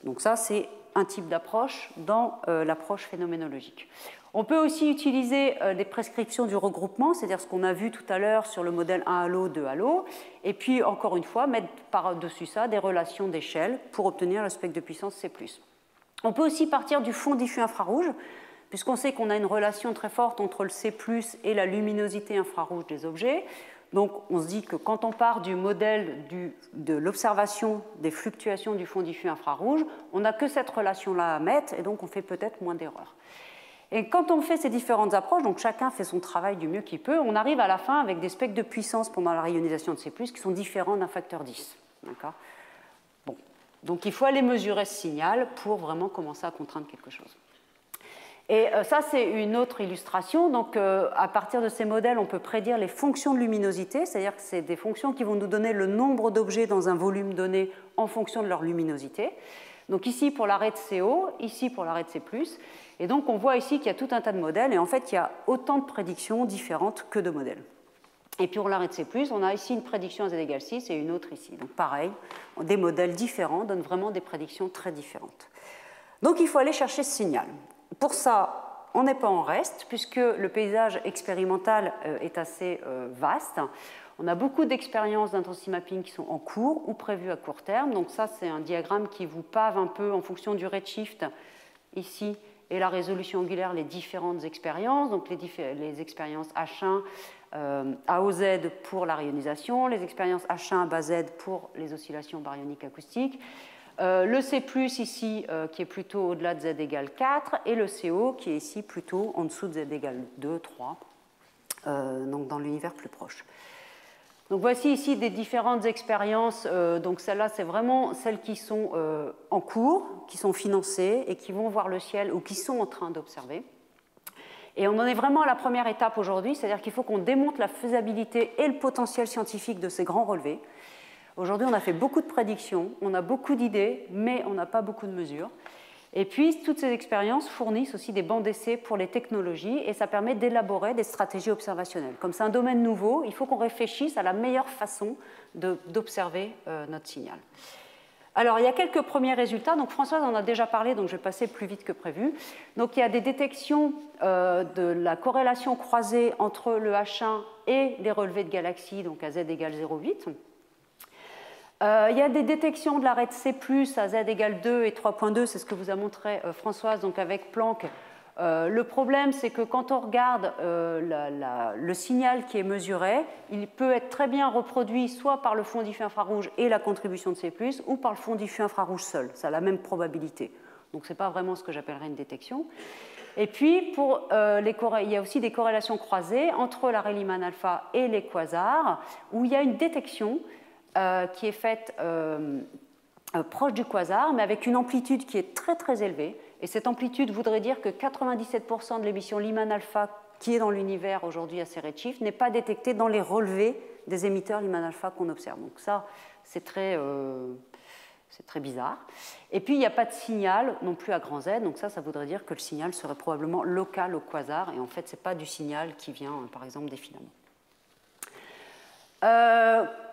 S1: Donc ça, c'est un type d'approche dans l'approche phénoménologique. On peut aussi utiliser des prescriptions du regroupement, c'est-à-dire ce qu'on a vu tout à l'heure sur le modèle 1 halo, 2 halo, et puis, encore une fois, mettre par-dessus ça des relations d'échelle pour obtenir le spectre de puissance C+. On peut aussi partir du fond diffus infrarouge, puisqu'on sait qu'on a une relation très forte entre le C+, et la luminosité infrarouge des objets. Donc on se dit que quand on part du modèle de l'observation des fluctuations du fond diffus infrarouge, on n'a que cette relation-là à mettre, et donc on fait peut-être moins d'erreurs. Et quand on fait ces différentes approches, donc chacun fait son travail du mieux qu'il peut, on arrive à la fin avec des spectres de puissance pendant la rayonisation de C+, qui sont différents d'un facteur 10. D'accord ? Bon, Donc il faut aller mesurer ce signal pour vraiment commencer à contraindre quelque chose. Et ça, c'est une autre illustration. Donc, à partir de ces modèles, on peut prédire les fonctions de luminosité, c'est-à-dire que c'est des fonctions qui vont nous donner le nombre d'objets dans un volume donné en fonction de leur luminosité. Donc ici pour l'arrêt de CO, ici pour l'arrêt de C+. Et donc, on voit ici qu'il y a tout un tas de modèles, et en fait, il y a autant de prédictions différentes que de modèles. Et puis pour l'arrêt de C+, on a ici une prédiction à z égale 6 et une autre ici. Donc pareil, des modèles différents donnent vraiment des prédictions très différentes. Donc il faut aller chercher ce signal. Pour ça, on n'est pas en reste, puisque le paysage expérimental est assez vaste. On a beaucoup d'expériences d'intensity mapping qui sont en cours ou prévues à court terme. Donc ça, c'est un diagramme qui vous pave un peu en fonction du redshift ici et la résolution angulaire, les différentes expériences. Donc les expériences H1 A au Z pour la rayonisation, les expériences H1 bas Z pour les oscillations baryoniques acoustiques, le C+, ici, qui est plutôt au-delà de Z égale 4, et le CO, qui est ici plutôt en dessous de Z égale 2, 3, donc dans l'univers plus proche. Donc voici ici des différentes expériences. Donc celles-là, c'est vraiment celles qui sont en cours, qui sont financées et qui vont voir le ciel ou qui sont en train d'observer. Et on en est vraiment à la première étape aujourd'hui, c'est-à-dire qu'il faut qu'on démontre la faisabilité et le potentiel scientifique de ces grands relevés. Aujourd'hui, on a fait beaucoup de prédictions, on a beaucoup d'idées, mais on n'a pas beaucoup de mesures. Et puis, toutes ces expériences fournissent aussi des bancs d'essai pour les technologies et ça permet d'élaborer des stratégies observationnelles. Comme c'est un domaine nouveau, il faut qu'on réfléchisse à la meilleure façon d'observer notre signal. Alors, il y a quelques premiers résultats. Donc, Françoise en a déjà parlé, donc je vais passer plus vite que prévu. Donc, il y a des détections de la corrélation croisée entre le H1 et les relevés de galaxies, donc à Z égale 0,8. Il y a des détections de l'arrêt de C+, à Z égale 2 et 3,2, c'est ce que vous a montré Françoise, donc avec Planck. Le problème, c'est que quand on regarde le signal qui est mesuré, il peut être très bien reproduit soit par le fond diffus infrarouge et la contribution de C+, ou par le fond diffus infrarouge seul. Ça a la même probabilité. Donc, ce n'est pas vraiment ce que j'appellerais une détection. Et puis, il y a aussi des corrélations croisées entre la Rayleigh-Man alpha et les quasars, où il y a une détection qui est faite proche du quasar, mais avec une amplitude qui est très très élevée. Et cette amplitude voudrait dire que 97% de l'émission Lyman alpha qui est dans l'univers aujourd'hui à ces redshifts n'est pas détectée dans les relevés des émetteurs Lyman alpha qu'on observe. Donc ça, c'est très bizarre. Et puis, il n'y a pas de signal non plus à grand Z. Donc ça voudrait dire que le signal serait probablement local au quasar. Et en fait, ce n'est pas du signal qui vient, par exemple, des filaments.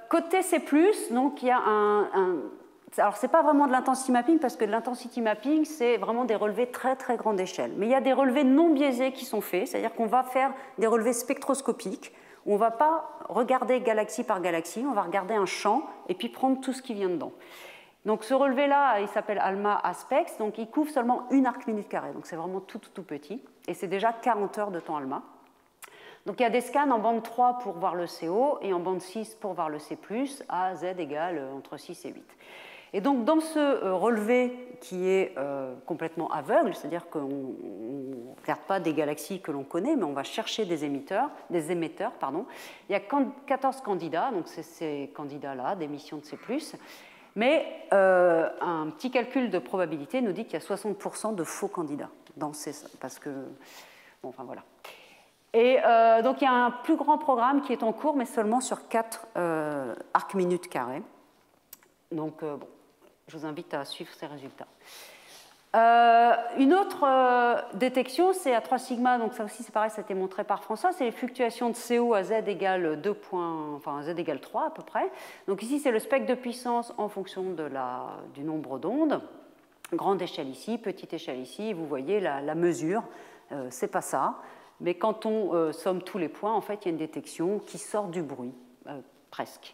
S1: Côté C+, donc il y a alors, ce n'est pas vraiment de l'intensity mapping, parce que de l'intensity mapping, c'est vraiment des relevés très, très grande échelle. Mais il y a des relevés non biaisés qui sont faits, c'est-à-dire qu'on va faire des relevés spectroscopiques, où on ne va pas regarder galaxie par galaxie, on va regarder un champ et puis prendre tout ce qui vient dedans. Donc, ce relevé-là, il s'appelle ALMA Aspects, donc il couvre seulement une arc-minute carrée, donc c'est vraiment tout, tout petit, et c'est déjà 40 heures de temps ALMA. Donc il y a des scans en bande 3 pour voir le CO et en bande 6 pour voir le C+, à Z égale entre 6 et 8. Et donc dans ce relevé qui est complètement aveugle, c'est-à-dire qu'on ne regarde pas des galaxies que l'on connaît, mais on va chercher des émetteurs, il y a 14 candidats, donc c'est ces candidats-là, d'émission de C+, mais un petit calcul de probabilité nous dit qu'il y a 60% de faux candidats dans ces, parce que, bon, enfin voilà. Et donc il y a un plus grand programme qui est en cours, mais seulement sur 4 arc-minutes carrées. Donc bon, je vous invite à suivre ces résultats. Une autre détection, c'est à 3 sigma, donc ça aussi c'est pareil, ça a été montré par François, c'est les fluctuations de CO à Z égale 2 points, enfin Z égale 3 à peu près. Donc ici c'est le spectre de puissance en fonction du nombre d'ondes. Grande échelle ici, petite échelle ici, vous voyez la mesure, c'est pas ça. Mais quand on somme tous les points, en fait, il y a une détection qui sort du bruit, presque.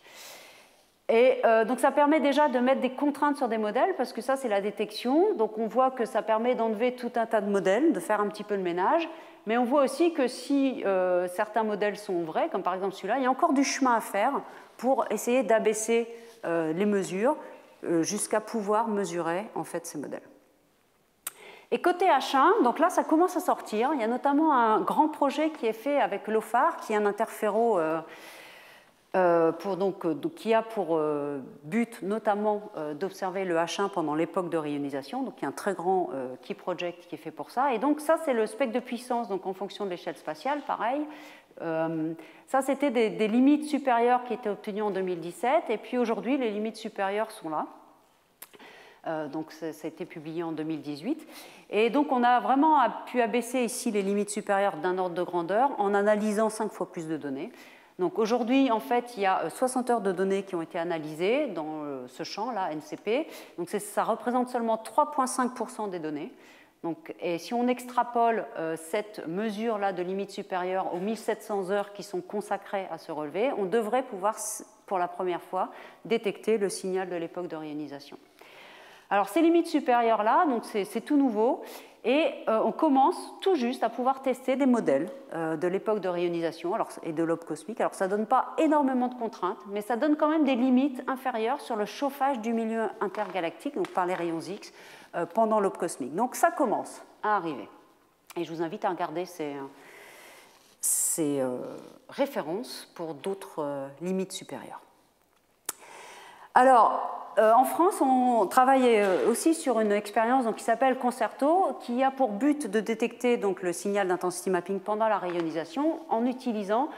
S1: Et donc, ça permet déjà de mettre des contraintes sur des modèles, parce que ça, c'est la détection. Donc, on voit que ça permet d'enlever tout un tas de modèles, de faire un petit peu le ménage. Mais on voit aussi que si certains modèles sont vrais, comme par exemple celui-là, il y a encore du chemin à faire pour essayer d'abaisser les mesures jusqu'à pouvoir mesurer, en fait, ces modèles. Et côté H1, donc là, ça commence à sortir. Il y a notamment un grand projet qui est fait avec l'OFAR, qui est un interféro qui a pour but notamment d'observer le H1 pendant l'époque de réionisation. Donc il y a un très grand Key Project qui est fait pour ça. Et donc ça, c'est le spectre de puissance, donc en fonction de l'échelle spatiale, pareil. Ça, c'était des limites supérieures qui étaient obtenues en 2017. Et puis aujourd'hui, les limites supérieures sont là. Donc ça a été publié en 2018. Et donc on a vraiment pu abaisser ici les limites supérieures d'un ordre de grandeur en analysant 5 fois plus de données. Donc aujourd'hui, en fait, il y a 60 heures de données qui ont été analysées dans ce champ-là, NCP. Donc ça représente seulement 3,5% des données. Donc, et si on extrapole cette mesure-là de limite supérieure aux 1700 heures qui sont consacrées à ce relevé, on devrait pouvoir, pour la première fois, détecter le signal de l'époque de réionisation. Alors ces limites supérieures-là, c'est tout nouveau. Et on commence tout juste à pouvoir tester des modèles de l'époque de réionisation et de l'aube cosmique. Alors ça ne donne pas énormément de contraintes, mais ça donne quand même des limites inférieures sur le chauffage du milieu intergalactique, donc par les rayons X, pendant l'aube cosmique. Donc ça commence à arriver. Et je vous invite à regarder ces références pour d'autres limites supérieures. Alors, en France, on travaille aussi sur une expérience qui s'appelle Concerto, qui a pour but de détecter donc, le signal d'intensity mapping pendant la réionisation en utilisant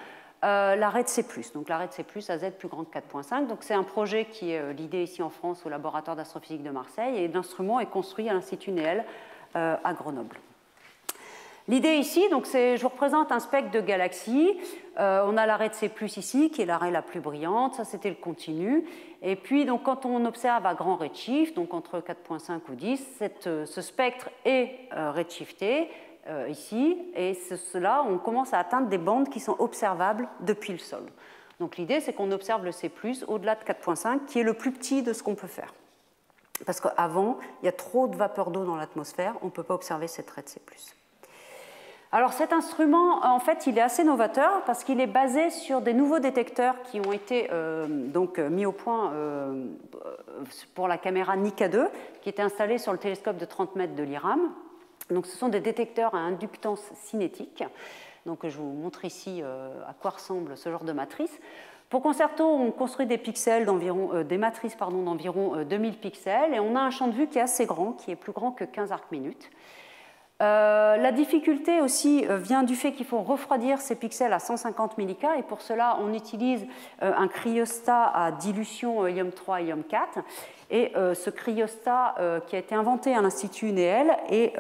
S1: l'arrêt de C+. Donc l'arrêt de C+, à Z plus grand que 4.5. Donc c'est un projet qui est l'idée ici en France au laboratoire d'astrophysique de Marseille, et l'instrument est construit à l'Institut Néel à Grenoble. L'idée ici, je vous représente un spectre de galaxies. On a l'arrêt de C+, ici, qui est l'arrêt la plus brillante. Ça, c'était le continu. Et puis, donc, quand on observe à grand redshift, donc entre 4.5 ou 10, ce spectre est redshifté ici. Et cela, on commence à atteindre des bandes qui sont observables depuis le sol. Donc, l'idée, c'est qu'on observe le C+, au-delà de 4.5, qui est le plus petit de ce qu'on peut faire. Parce qu'avant, il y a trop de vapeur d'eau dans l'atmosphère. On ne peut pas observer cette raie de C+. Alors cet instrument, en fait, il est assez novateur parce qu'il est basé sur des nouveaux détecteurs qui ont été mis au point pour la caméra Nika 2, qui était installée sur le télescope de 30 mètres de l'IRAM. Donc ce sont des détecteurs à inductance cinétique. Donc je vous montre ici à quoi ressemble ce genre de matrice. Pour Concerto, on construit des pixels des matrices d'environ 2000 pixels, et on a un champ de vue qui est assez grand, qui est plus grand que 15 arcs-minutes. La difficulté aussi vient du fait qu'il faut refroidir ces pixels à 150 milliK, et pour cela on utilise un cryostat à dilution hélium 3, hélium 4, et ce cryostat qui a été inventé à l'Institut Néel est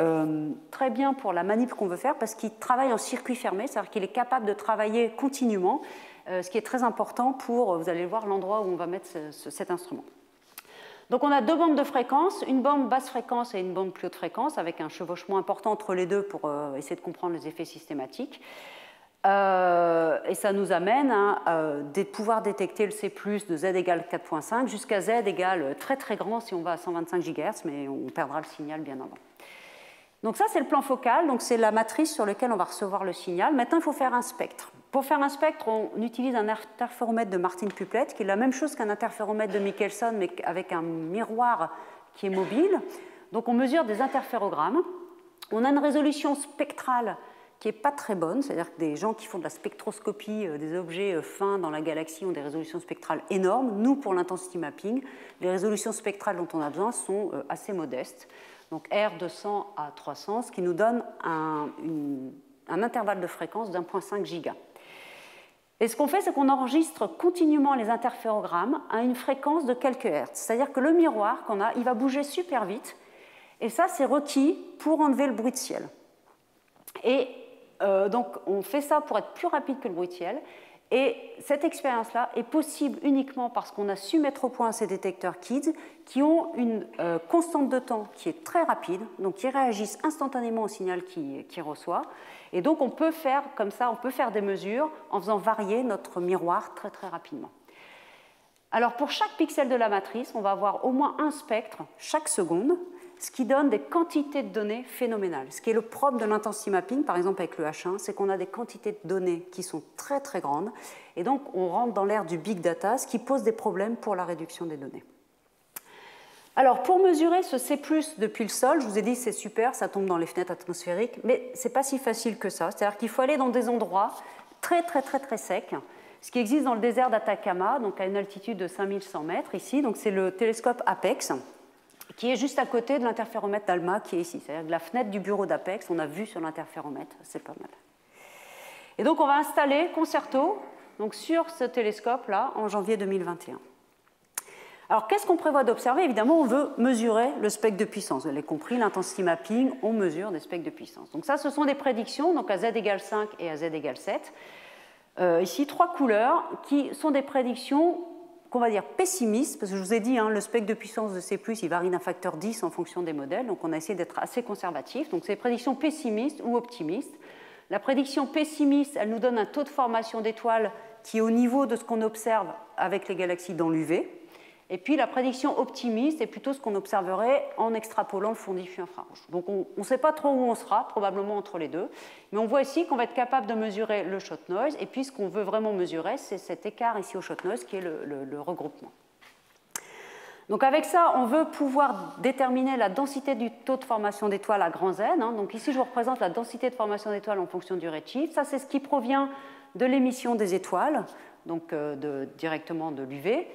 S1: très bien pour la manip qu'on veut faire parce qu'il travaille en circuit fermé, c'est-à-dire qu'il est capable de travailler continuellement, ce qui est très important pour, vous allez voir, l'endroit où on va mettre cet instrument. Donc on a deux bandes de fréquences, une bande basse fréquence et une bande plus haute fréquence, avec un chevauchement important entre les deux pour essayer de comprendre les effets systématiques. Et ça nous amène à pouvoir détecter le C+, de Z égale 4.5 jusqu'à Z égale très très grand si on va à 125 GHz, mais on perdra le signal bien avant. Donc ça, c'est le plan focal, donc c'est la matrice sur laquelle on va recevoir le signal. Maintenant, il faut faire un spectre. Pour faire un spectre, on utilise un interféromètre de Martin-Puplet, qui est la même chose qu'un interféromètre de Michelson, mais avec un miroir qui est mobile. Donc on mesure des interférogrammes. On a une résolution spectrale qui n'est pas très bonne, c'est-à-dire que des gens qui font de la spectroscopie des objets fins dans la galaxie ont des résolutions spectrales énormes. Nous, pour l'intensity mapping, les résolutions spectrales dont on a besoin sont assez modestes. Donc R de 100 à 300, ce qui nous donne un intervalle de fréquence d'1,5 giga. Et ce qu'on fait, c'est qu'on enregistre continuellement les interférogrammes à une fréquence de quelques hertz. C'est-à-dire que le miroir qu'on a, il va bouger super vite. Et ça, c'est requis pour enlever le bruit de ciel. Et donc, on fait ça pour être plus rapide que le bruit de ciel. Et cette expérience-là est possible uniquement parce qu'on a su mettre au point ces détecteurs KIDS qui ont une constante de temps qui est très rapide, donc qui réagissent instantanément au signal qu'ils reçoivent. Et donc on peut faire comme ça, on peut faire des mesures en faisant varier notre miroir très très rapidement. Alors pour chaque pixel de la matrice, on va avoir au moins un spectre chaque seconde, ce qui donne des quantités de données phénoménales. Ce qui est le propre de l'intensity mapping, par exemple avec le H1, c'est qu'on a des quantités de données qui sont très très grandes, et donc on rentre dans l'ère du big data, ce qui pose des problèmes pour la réduction des données. Alors pour mesurer ce C+, depuis le sol, je vous ai dit c'est super, ça tombe dans les fenêtres atmosphériques, mais ce n'est pas si facile que ça. C'est-à-dire qu'il faut aller dans des endroits très très très très secs. ce qui existe dans le désert d'Atacama, donc à une altitude de 5100 mètres ici. Donc c'est le télescope APEX, qui est juste à côté de l'interféromètre d'ALMA qui est ici. C'est-à-dire que la fenêtre du bureau d'APEX, on a vu sur l'interféromètre, c'est pas mal. Et donc on va installer Concerto donc, sur ce télescope-là en janvier 2021. Alors qu'est-ce qu'on prévoit d'observer? Évidemment, on veut mesurer le spectre de puissance. Vous l'avez compris, l'intensity mapping, on mesure des spectres de puissance. Donc ça, ce sont des prédictions, donc à z égale 5 et à z égale 7. Ici, 3 couleurs qui sont des prédictions qu'on va dire pessimistes, parce que je vous ai dit, le spectre de puissance de C+, il varie d'un facteur 10 en fonction des modèles, donc on a essayé d'être assez conservatif. Donc c'est des prédictions pessimistes ou optimistes. La prédiction pessimiste, elle nous donne un taux de formation d'étoiles qui est au niveau de ce qu'on observe avec les galaxies dans l'UV. Et puis la prédiction optimiste est plutôt ce qu'on observerait en extrapolant le fond diffus infrarouge. Donc on ne sait pas trop où on sera, probablement entre les deux, mais on voit ici qu'on va être capable de mesurer le shot noise, et puis ce qu'on veut vraiment mesurer, c'est cet écart ici au shot noise qui est le regroupement. Donc avec ça, on veut pouvoir déterminer la densité du taux de formation d'étoiles à grand Z. Donc ici, je vous représente la densité de formation d'étoiles en fonction du redshift. Ça, c'est ce qui provient de l'émission des étoiles, donc directement de l'UV.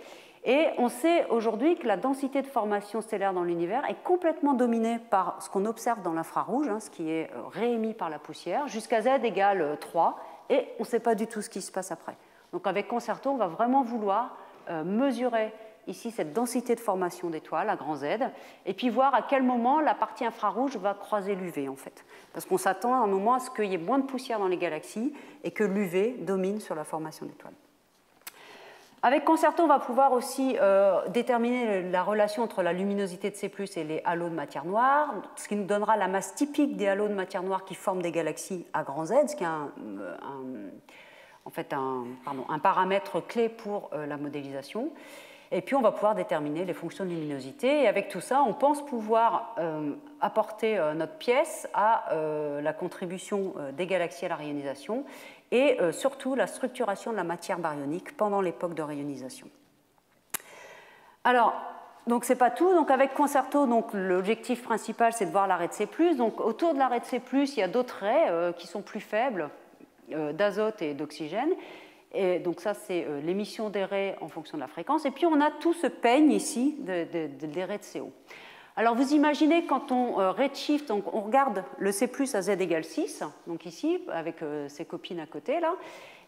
S1: Et on sait aujourd'hui que la densité de formation stellaire dans l'univers est complètement dominée par ce qu'on observe dans l'infrarouge, ce qui est réémis par la poussière, jusqu'à Z égale 3, et on ne sait pas du tout ce qui se passe après. Donc avec Concerto, on va vraiment vouloir mesurer ici cette densité de formation d'étoiles à grand Z, et puis voir à quel moment la partie infrarouge va croiser l'UV en fait. Parce qu'on s'attend à un moment à ce qu'il y ait moins de poussière dans les galaxies et que l'UV domine sur la formation d'étoiles. Avec Concerto, on va pouvoir aussi déterminer la relation entre la luminosité de C+, et les halos de matière noire, ce qui nous donnera la masse typique des halos de matière noire qui forment des galaxies à grand Z, ce qui est un paramètre clé pour la modélisation. Et puis on va pouvoir déterminer les fonctions de luminosité. Et avec tout ça, on pense pouvoir apporter notre pièce à la contribution des galaxies à la rayonisation et surtout la structuration de la matière baryonique pendant l'époque de rayonisation. Alors, donc c'est pas tout. Donc avec Concerto, l'objectif principal, c'est de voir l'arrêt de C+. Donc autour de l'arrêt de C+, il y a d'autres raies qui sont plus faibles, d'azote et d'oxygène. Et donc ça, c'est l'émission des raies en fonction de la fréquence. Et puis on a tout ce peigne ici des raies de CO. Alors vous imaginez quand on redshift, donc on regarde le C+ à Z égale 6, donc ici, avec ses copines à côté là.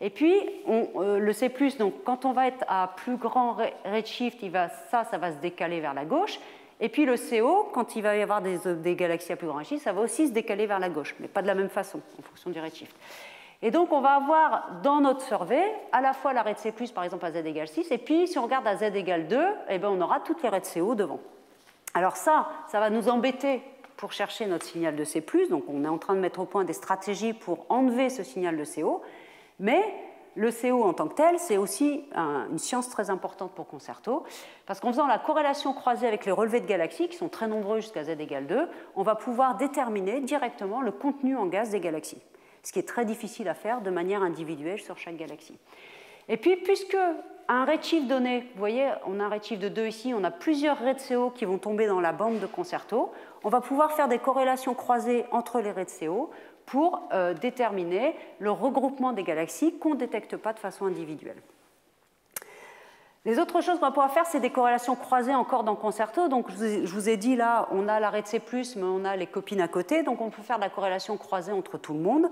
S1: Et puis le C+, donc quand on va être à plus grand redshift, ça va se décaler vers la gauche. Et puis le CO, quand il va y avoir des galaxies à plus grand redshift, ça va aussi se décaler vers la gauche, mais pas de la même façon en fonction du redshift. Et donc, on va avoir dans notre survey à la fois l'arrêt de C+, par exemple, à Z égale 6, et puis si on regarde à Z égale 2, eh bien, on aura toutes les raies de CO devant. Alors ça va nous embêter pour chercher notre signal de C+, donc on est en train de mettre au point des stratégies pour enlever ce signal de CO, mais le CO en tant que tel, c'est aussi une science très importante pour Concerto, parce qu'en faisant la corrélation croisée avec les relevés de galaxies, qui sont très nombreux jusqu'à Z égale 2, on va pouvoir déterminer directement le contenu en gaz des galaxies, ce qui est très difficile à faire de manière individuelle sur chaque galaxie. Et puis, puisque un redshift donné, vous voyez, on a un redshift de 2 ici, on a plusieurs raies de CO qui vont tomber dans la bande de Concerto, on va pouvoir faire des corrélations croisées entre les raies de CO pour déterminer le regroupement des galaxies qu'on ne détecte pas de façon individuelle. Les autres choses qu'on va pouvoir faire, c'est des corrélations croisées encore dans Concerto. Donc, je vous ai dit là, on a l'arrêt de C+, mais on a les copines à côté. Donc, on peut faire de la corrélation croisée entre tout le monde.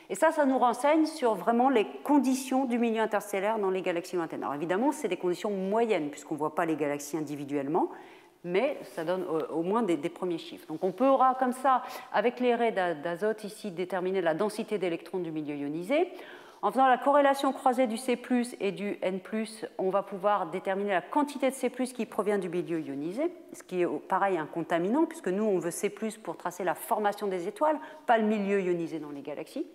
S1: Et ça nous renseigne sur vraiment les conditions du milieu interstellaire dans les galaxies lointaines. Alors, évidemment, c'est des conditions moyennes, puisqu'on ne voit pas les galaxies individuellement, mais ça donne au moins des premiers chiffres. Donc, on pourra, comme ça, avec les raies d'azote ici, déterminer la densité d'électrons du milieu ionisé. En faisant la corrélation croisée du C+, et du N+, on va pouvoir déterminer la quantité de C+, qui provient du milieu ionisé, ce qui est pareil un contaminant, puisque nous, on veut C+, pour tracer la formation des étoiles, pas le milieu ionisé dans les galaxies.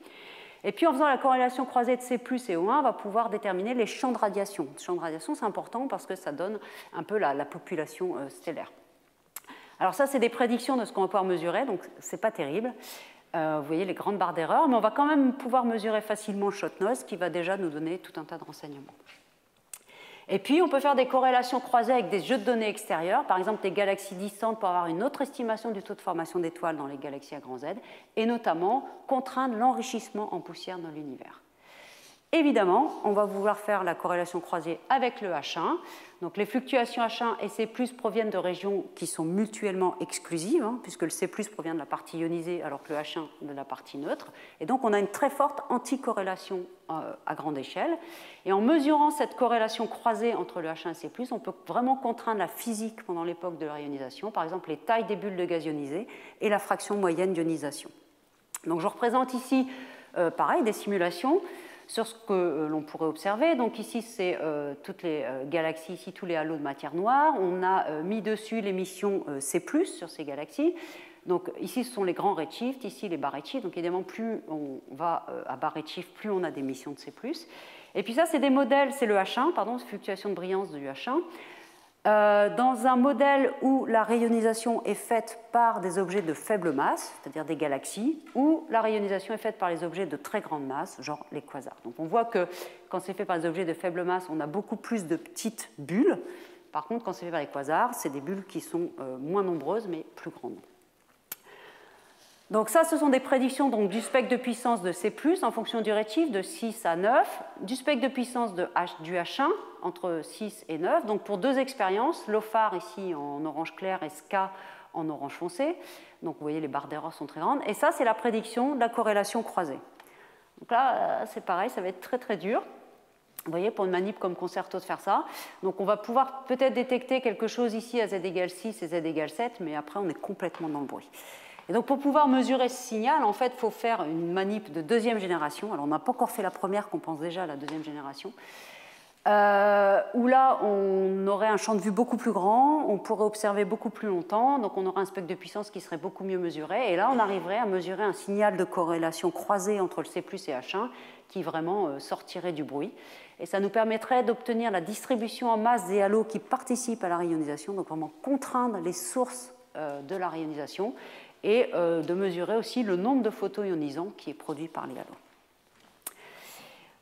S1: Et puis, en faisant la corrélation croisée de C+, et O1, on va pouvoir déterminer les champs de radiation. Les champs de radiation, c'est important parce que ça donne un peu la population stellaire. Alors ça, c'est des prédictions de ce qu'on va pouvoir mesurer, donc c'est pas terrible. Vous voyez les grandes barres d'erreur, mais on va quand même pouvoir mesurer facilement le shot noise qui va déjà nous donner tout un tas de renseignements. Et puis, on peut faire des corrélations croisées avec des jeux de données extérieurs, par exemple des galaxies distantes pour avoir une autre estimation du taux de formation d'étoiles dans les galaxies à grand Z, et notamment contraindre l'enrichissement en poussière dans l'univers. Évidemment, on va vouloir faire la corrélation croisée avec le H1. Donc les fluctuations H1 et C+ proviennent de régions qui sont mutuellement exclusives, hein, puisque le C+ provient de la partie ionisée alors que le H1 de la partie neutre. Et donc on a une très forte anticorrélation à grande échelle. Et en mesurant cette corrélation croisée entre le H1 et C+, on peut vraiment contraindre la physique pendant l'époque de la réionisation, par exemple les tailles des bulles de gaz ionisé et la fraction moyenne d'ionisation. Donc je représente ici, pareil, des simulations sur ce que l'on pourrait observer. Donc ici, c'est toutes les galaxies, ici tous les halos de matière noire. On a mis dessus l'émission C+, sur ces galaxies. Donc ici, ce sont les grands redshifts, ici les bas redshifts. Donc évidemment, plus on va à bas redshift, plus on a d'émissions de C+. Et puis ça, c'est des modèles, c'est le H1, pardon, fluctuation de brillance du H1. Dans un modèle où la rayonisation est faite par des objets de faible masse, c'est-à-dire des galaxies, ou la rayonisation est faite par les objets de très grande masse, genre les quasars. Donc on voit que quand c'est fait par des objets de faible masse, on a beaucoup plus de petites bulles. Par contre, quand c'est fait par les quasars, c'est des bulles qui sont moins nombreuses, mais plus grandes. Donc ça, ce sont des prédictions donc, du spectre de puissance de C+, en fonction du redshift de 6 à 9, du spectre de puissance du H1, entre 6 et 9, donc pour deux expériences, LOFAR ici en orange clair et SCA en orange foncé. Donc vous voyez, les barres d'erreur sont très grandes. Et ça, c'est la prédiction de la corrélation croisée. Donc là, c'est pareil, ça va être très très dur. Vous voyez, pour une manip comme Concerto de faire ça. Donc on va pouvoir peut-être détecter quelque chose ici à z égale 6 et z égale 7, mais après on est complètement dans le bruit. Et donc pour pouvoir mesurer ce signal, en fait, il faut faire une manip de deuxième génération. Alors on n'a pas encore fait la première, qu'on pense déjà à la deuxième génération, où là on aurait un champ de vue beaucoup plus grand, on pourrait observer beaucoup plus longtemps, donc on aurait un spectre de puissance qui serait beaucoup mieux mesuré, et là on arriverait à mesurer un signal de corrélation croisée entre le C+ et H1 qui vraiment sortirait du bruit. Et ça nous permettrait d'obtenir la distribution en masse des halos qui participent à la rayonisation, donc vraiment contraindre les sources de la rayonisation, et de mesurer aussi le nombre de photoionisants qui est produit par les halos.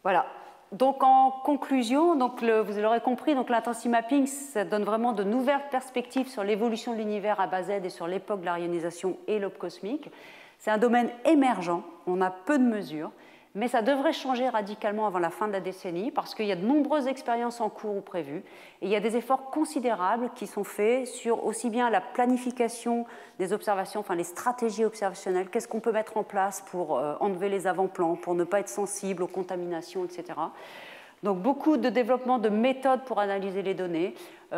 S1: Voilà. Donc en conclusion, donc vous l'aurez compris, l'intensity mapping, ça donne vraiment de nouvelles perspectives sur l'évolution de l'univers à bas Z et sur l'époque de la rayonisation et l'aube cosmique. C'est un domaine émergent, on a peu de mesures, mais ça devrait changer radicalement avant la fin de la décennie parce qu'il y a de nombreuses expériences en cours ou prévues et il y a des efforts considérables qui sont faits sur aussi bien la planification des observations, enfin les stratégies observationnelles, qu'est-ce qu'on peut mettre en place pour enlever les avant-plans, pour ne pas être sensible aux contaminations, etc. Donc beaucoup de développement de méthodes pour analyser les données,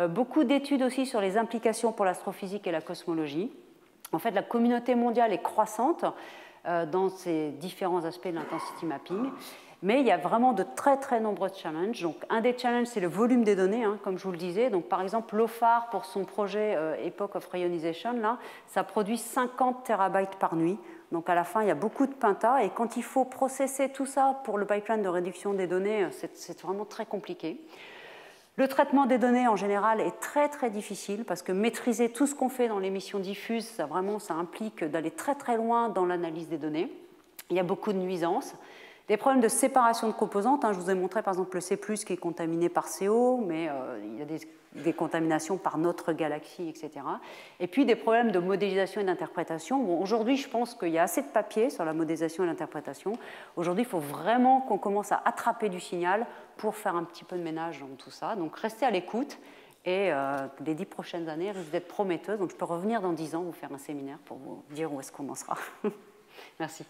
S1: beaucoup d'études aussi sur les implications pour l'astrophysique et la cosmologie. En fait, la communauté mondiale est croissante dans ces différents aspects de l'intensity mapping. Mais il y a vraiment de très très nombreux challenges. Donc, un des challenges, c'est le volume des données, hein, comme je vous le disais. Donc, par exemple, LOFAR, pour son projet Epoch of Raionization, là, ça produit 50 terabytes par nuit. Donc, à la fin, il y a beaucoup de penta. Et quand il faut processer tout ça pour le pipeline de réduction des données, c'est vraiment très compliqué. Le traitement des données, en général, est très très difficile parce que maîtriser tout ce qu'on fait dans l'émission diffuse, ça implique d'aller très très loin dans l'analyse des données. Il y a beaucoup de nuisances. Des problèmes de séparation de composantes, hein, je vous ai montré par exemple le C+, qui est contaminé par CO, mais il y a des contaminations par notre galaxie, etc. Et puis des problèmes de modélisation et d'interprétation. Bon, aujourd'hui, je pense qu'il y a assez de papier sur la modélisation et l'interprétation. Aujourd'hui, il faut vraiment qu'on commence à attraper du signal pour faire un petit peu de ménage dans tout ça. Donc restez à l'écoute et les 10 prochaines années risquent d'être prometteuses. Donc je peux revenir dans 10 ans, vous faire un séminaire pour vous dire où est-ce qu'on en sera. Merci.